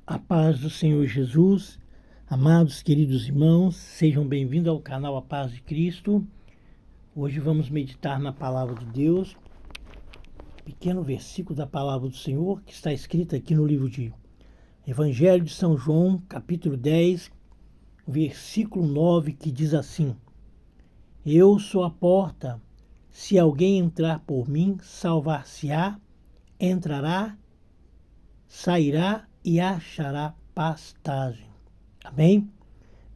A paz do Senhor Jesus, amados queridos irmãos, sejam bem-vindos ao canal A Paz de Cristo. Hoje vamos meditar na Palavra de Deus, pequeno versículo da Palavra do Senhor, que está escrito aqui no livro de Evangelho de São João, capítulo 10, versículo 9, que diz assim: Eu sou a porta, se alguém entrar por mim, salvar-se-á, entrará, sairá e achará pastagem. Amém?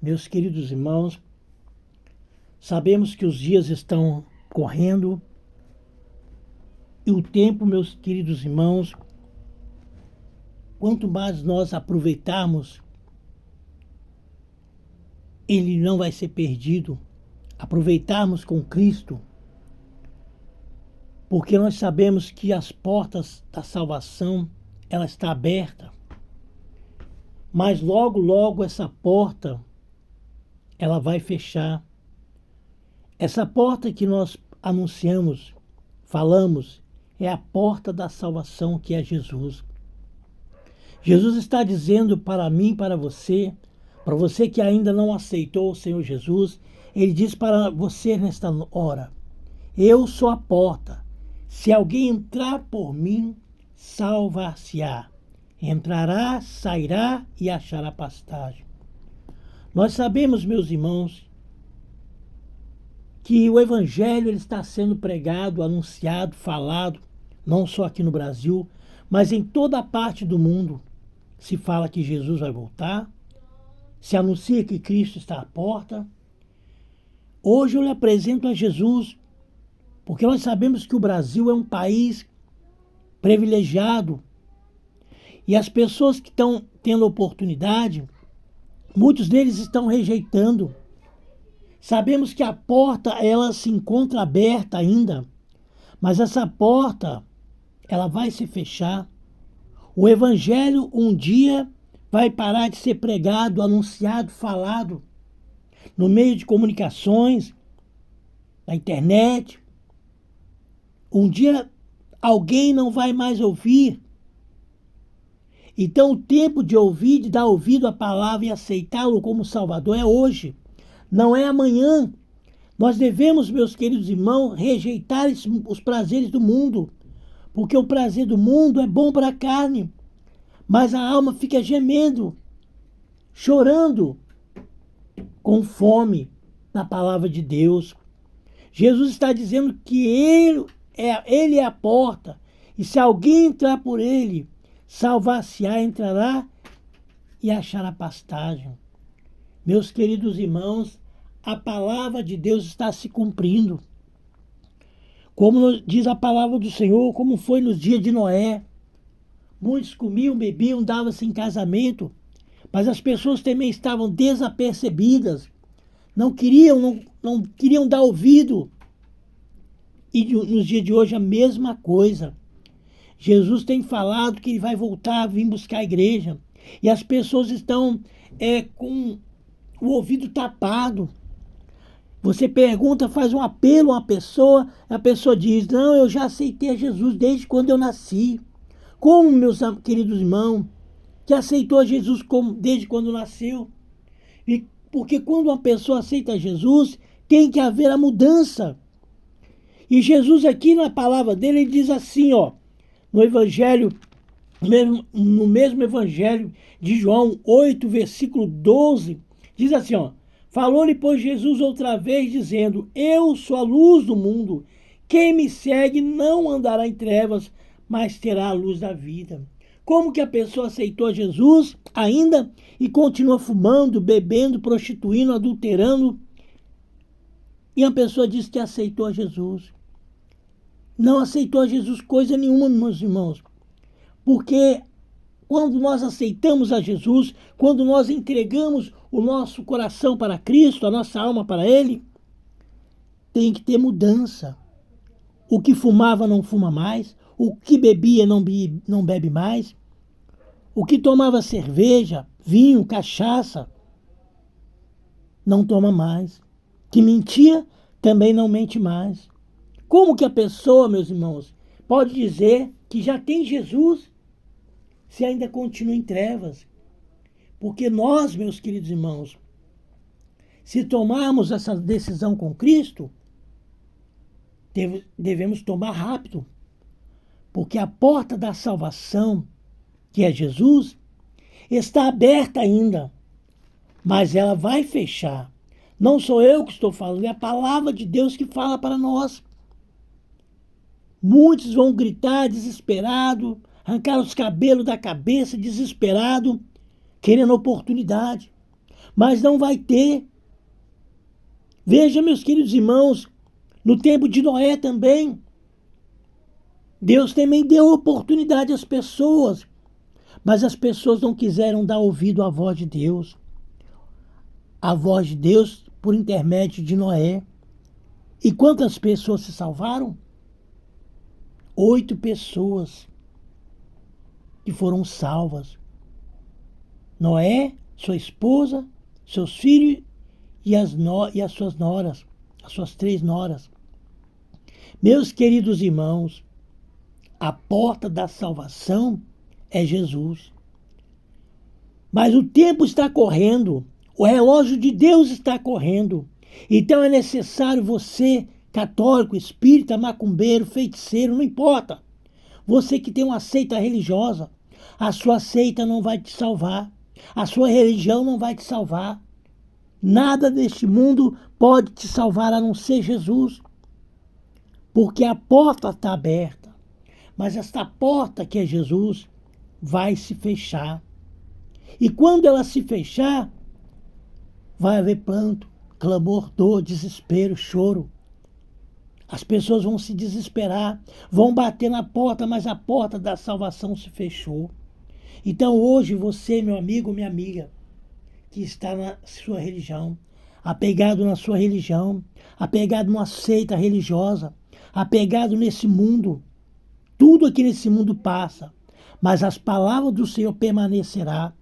Meus queridos irmãos, sabemos que os dias estão correndo e o tempo, meus queridos irmãos, quanto mais nós aproveitarmos, ele não vai ser perdido. Aproveitarmos com Cristo, porque nós sabemos que as portas da salvação, ela está aberta. Mas logo, logo essa porta, ela vai fechar. Essa porta que nós anunciamos, falamos, é a porta da salvação, que é Jesus. Jesus está dizendo para mim, para você que ainda não aceitou o Senhor Jesus, ele diz para você nesta hora: eu sou a porta. Se alguém entrar por mim, salvar-se-á. Entrará, sairá e achará pastagem. Nós sabemos, meus irmãos, que o Evangelho ele está sendo pregado, anunciado, falado, não só aqui no Brasil, mas em toda a parte do mundo. Se fala que Jesus vai voltar, se anuncia que Cristo está à porta. Hoje eu lhe apresento a Jesus, porque nós sabemos que o Brasil é um país privilegiado, e as pessoas que estão tendo oportunidade, muitos deles estão rejeitando. Sabemos que a porta, ela se encontra aberta ainda, mas essa porta, ela vai se fechar. O Evangelho um dia vai parar de ser pregado, anunciado, falado no meio de comunicações, na internet. Um dia alguém não vai mais ouvir. Então o tempo de ouvir, de dar ouvido à palavra e aceitá-lo como Salvador é hoje, não é amanhã. Nós devemos, meus queridos irmãos, rejeitar os prazeres do mundo, porque o prazer do mundo é bom para a carne, mas a alma fica gemendo, chorando, com fome na palavra de Deus. Jesus está dizendo que ele é a porta, e se alguém entrar por ele, salvar-se-á, entrará e achará pastagem. Meus queridos irmãos, a palavra de Deus está se cumprindo. Como diz a palavra do Senhor, como foi nos dias de Noé. Muitos comiam, bebiam, davam-se em casamento, mas as pessoas também estavam desapercebidas, não queriam dar ouvido. E nos dias de hoje a mesma coisa. Jesus tem falado que ele vai voltar, vir buscar a igreja. E as pessoas estão com o ouvido tapado. Você pergunta, faz um apelo a uma pessoa, a pessoa diz: não, eu já aceitei a Jesus desde quando eu nasci. Como, meus queridos irmãos, que aceitou a Jesus desde quando nasceu? Porque quando uma pessoa aceita Jesus, tem que haver a mudança. E Jesus aqui na palavra dele, ele diz assim, ó, no Evangelho, no mesmo Evangelho de João 8, versículo 12, diz assim, ó: falou-lhe, pois, Jesus outra vez, dizendo: eu sou a luz do mundo. Quem me segue não andará em trevas, mas terá a luz da vida. Como que a pessoa aceitou Jesus ainda e continua fumando, bebendo, prostituindo, adulterando? E a pessoa diz que aceitou a Jesus. Não aceitou a Jesus coisa nenhuma, meus irmãos. Porque quando nós aceitamos a Jesus, quando nós entregamos o nosso coração para Cristo, a nossa alma para Ele, tem que ter mudança. O que fumava não fuma mais, o que bebia não bebe mais, o que tomava cerveja, vinho, cachaça, não toma mais. Que mentia, também não mente mais. Como que a pessoa, meus irmãos, pode dizer que já tem Jesus se ainda continua em trevas? Porque nós, meus queridos irmãos, se tomarmos essa decisão com Cristo, devemos tomar rápido. Porque a porta da salvação, que é Jesus, está aberta ainda. Mas ela vai fechar. Não sou eu que estou falando, é a palavra de Deus que fala para nós. Muitos vão gritar desesperado, arrancar os cabelos da cabeça desesperado, querendo oportunidade. Mas não vai ter. Veja, meus queridos irmãos, no tempo de Noé também, Deus também deu oportunidade às pessoas, mas as pessoas não quiseram dar ouvido à voz de Deus. A voz de Deus por intermédio de Noé. E quantas pessoas se salvaram? 8 pessoas que foram salvas. Noé, sua esposa, seus filhos e as suas noras, as suas 3 noras. Meus queridos irmãos, a porta da salvação é Jesus. Mas o tempo está correndo, o relógio de Deus está correndo. Então é necessário você, católico, espírita, macumbeiro, feiticeiro, não importa. Você que tem uma seita religiosa, a sua seita não vai te salvar. A sua religião não vai te salvar. Nada deste mundo pode te salvar a não ser Jesus. Porque a porta está aberta. Mas esta porta que é Jesus vai se fechar. E quando ela se fechar, vai haver pranto, clamor, dor, desespero, choro. As pessoas vão se desesperar, vão bater na porta, mas a porta da salvação se fechou. Então hoje você, meu amigo, minha amiga, que está na sua religião, apegado na sua religião, apegado numa seita religiosa, apegado nesse mundo, tudo aqui nesse mundo passa, mas as palavras do Senhor permanecerá.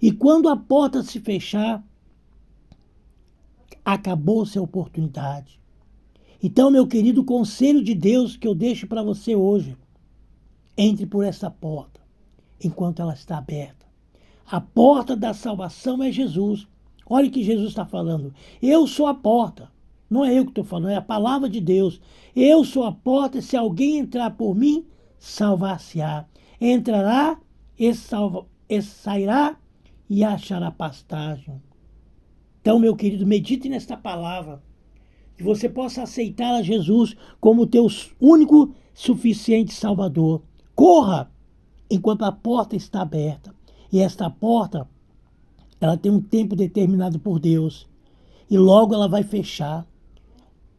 E quando a porta se fechar, acabou-se a oportunidade. Então, meu querido, o conselho de Deus que eu deixo para você hoje, entre por essa porta, enquanto ela está aberta. A porta da salvação é Jesus. Olha o que Jesus está falando. Eu sou a porta. Não é eu que estou falando, é a palavra de Deus. Eu sou a porta, e se alguém entrar por mim, salvar-se-á. Entrará e sairá e achará pastagem. Então, meu querido, medite nesta palavra. Que você possa aceitar a Jesus como teu único suficiente Salvador. Corra enquanto a porta está aberta. E esta porta, ela tem um tempo determinado por Deus. E logo ela vai fechar.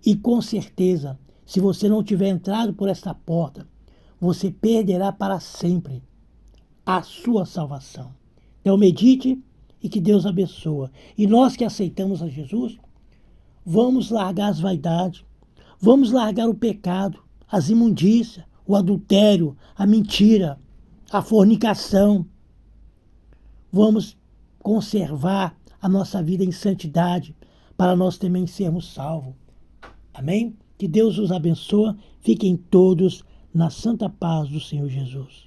E com certeza, se você não tiver entrado por esta porta, você perderá para sempre a sua salvação. Então medite e que Deus abençoe. E nós que aceitamos a Jesus, vamos largar as vaidades, vamos largar o pecado, as imundícias, o adultério, a mentira, a fornicação. Vamos conservar a nossa vida em santidade para nós também sermos salvos. Amém? Que Deus os abençoe. Fiquem todos na santa paz do Senhor Jesus.